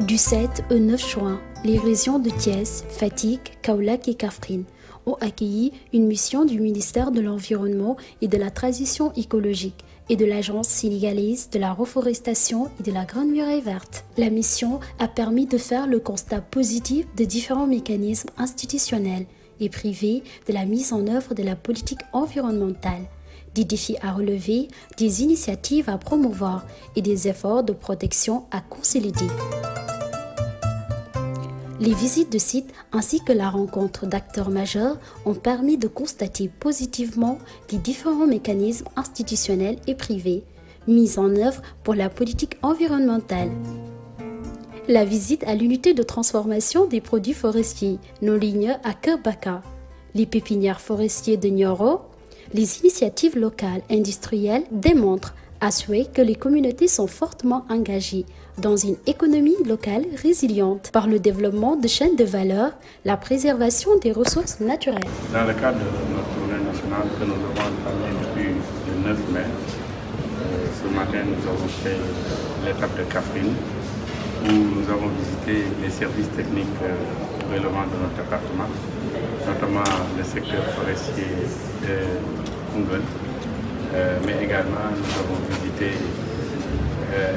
Du 7 au 9 juin, les régions de Thiès, Fatick, Kaolack et Kaffrine ont accueilli une mission du ministère de l'Environnement et de la Transition écologique et de l'Agence sénégalaise de la reforestation et de la Grande Muraille Verte. La mission a permis de faire le constat positif de différents mécanismes institutionnels et privés de la mise en œuvre de la politique environnementale, des défis à relever, des initiatives à promouvoir et des efforts de protection à consolider. Les visites de sites ainsi que la rencontre d'acteurs majeurs ont permis de constater positivement les différents mécanismes institutionnels et privés mis en œuvre pour la politique environnementale. La visite à l'unité de transformation des produits forestiers Nolignes à Kerbaka, les pépinières forestiers de Nioro, les initiatives locales industrielles démontrent à souhait que les communautés sont fortement engagées dans une économie locale résiliente par le développement de chaînes de valeur, la préservation des ressources naturelles. Dans le cadre de notre tournée nationale que nous avons entamée depuis le 9 mai, ce matin nous avons fait l'étape de Kaffrine où nous avons visité les services techniques relevant de notre département, notamment le secteur forestier de Koungheul, mais également nous avons visité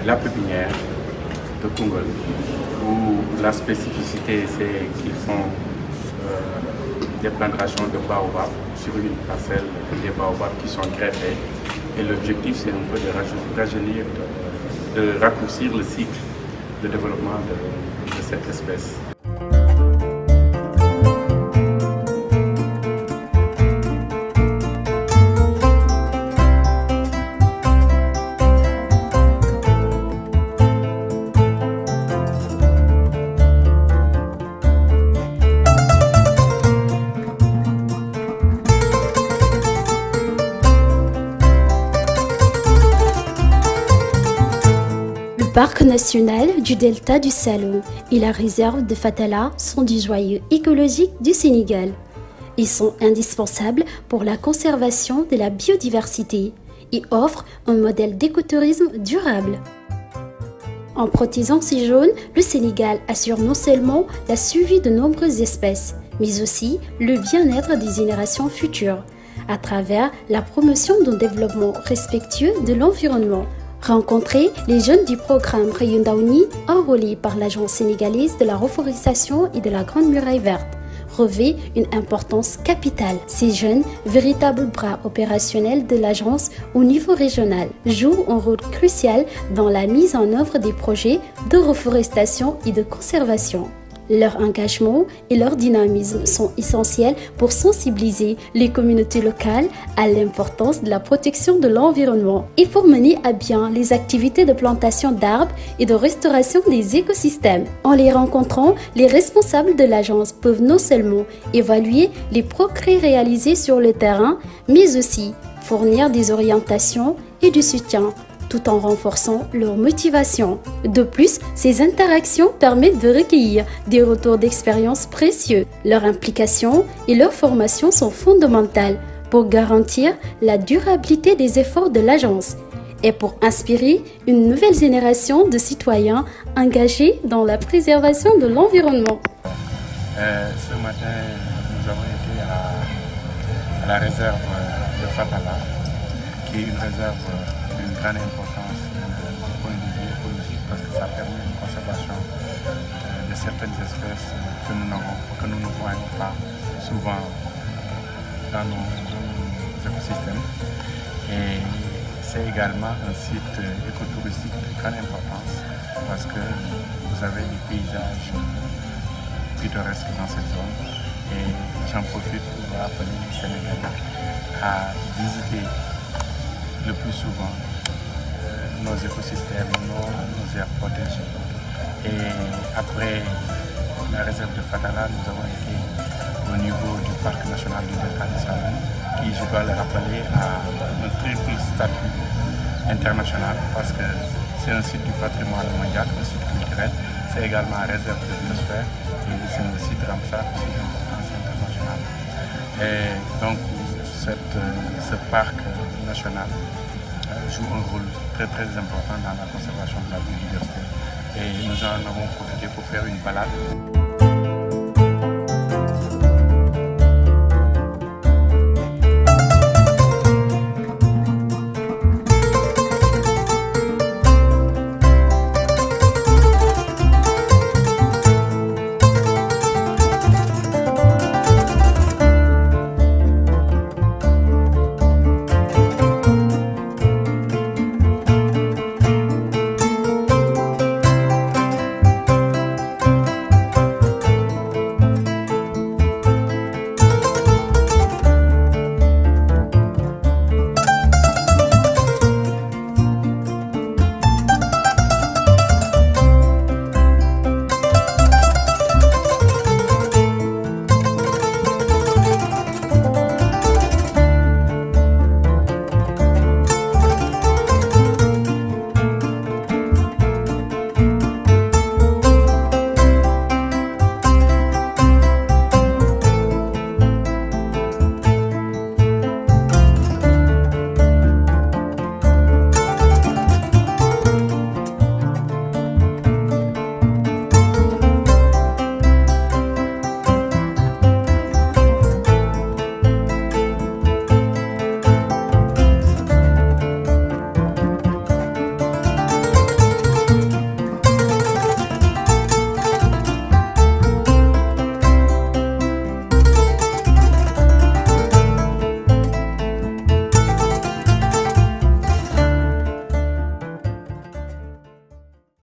la pépinière de Koungheul, où la spécificité c'est qu'ils font des plantations de baobab sur une parcelle, des baobabs qui sont greffés, et l'objectif c'est un peu de rajeunir, de raccourcir le cycle de développement de cette espèce. Le parc national du delta du Saloum et la réserve de Fatala sont des joyaux écologiques du Sénégal. Ils sont indispensables pour la conservation de la biodiversité et offrent un modèle d'écotourisme durable. En protégeant ces zones, le Sénégal assure non seulement la survie de nombreuses espèces, mais aussi le bien-être des générations futures, à travers la promotion d'un développement respectueux de l'environnement. Rencontrer les jeunes du programme Rayondaouni, enrôlés par l'Agence sénégalaise de la reforestation et de la Grande Muraille Verte, revêt une importance capitale. Ces jeunes, véritables bras opérationnels de l'agence au niveau régional, jouent un rôle crucial dans la mise en œuvre des projets de reforestation et de conservation. Leur engagement et leur dynamisme sont essentiels pour sensibiliser les communautés locales à l'importance de la protection de l'environnement et pour mener à bien les activités de plantation d'arbres et de restauration des écosystèmes. En les rencontrant, les responsables de l'agence peuvent non seulement évaluer les progrès réalisés sur le terrain, mais aussi fournir des orientations et du soutien, tout en renforçant leur motivation. De plus, ces interactions permettent de recueillir des retours d'expérience précieux. Leur implication et leur formation sont fondamentales pour garantir la durabilité des efforts de l'agence et pour inspirer une nouvelle génération de citoyens engagés dans la préservation de l'environnement. Ce matin, nous avons été à la réserve de Fatala, qui est une réserve d'une grande importance du point de vue écologique parce que ça permet une conservation de certaines espèces que nous ne voyons pas souvent dans nos écosystèmes. Et c'est également un site écotouristique de grande importance parce que vous avez des paysages pittoresques dans cette zone. Et j'en profite pour appeler les Sénégalais à visiter le plus souvent nos écosystèmes, nos aires protégées. Et après la réserve de Fatala, nous avons été au niveau du parc national du delta du Saloum, qui, je dois le rappeler, a un triple statut international parce que c'est un site du patrimoine mondial, un site culturel, c'est également une réserve de biosphère et c'est un site Ramsar aussi d'importance internationale. Et donc ce parc national joue un rôle très important dans la conservation de la biodiversité et nous en avons profité pour faire une balade.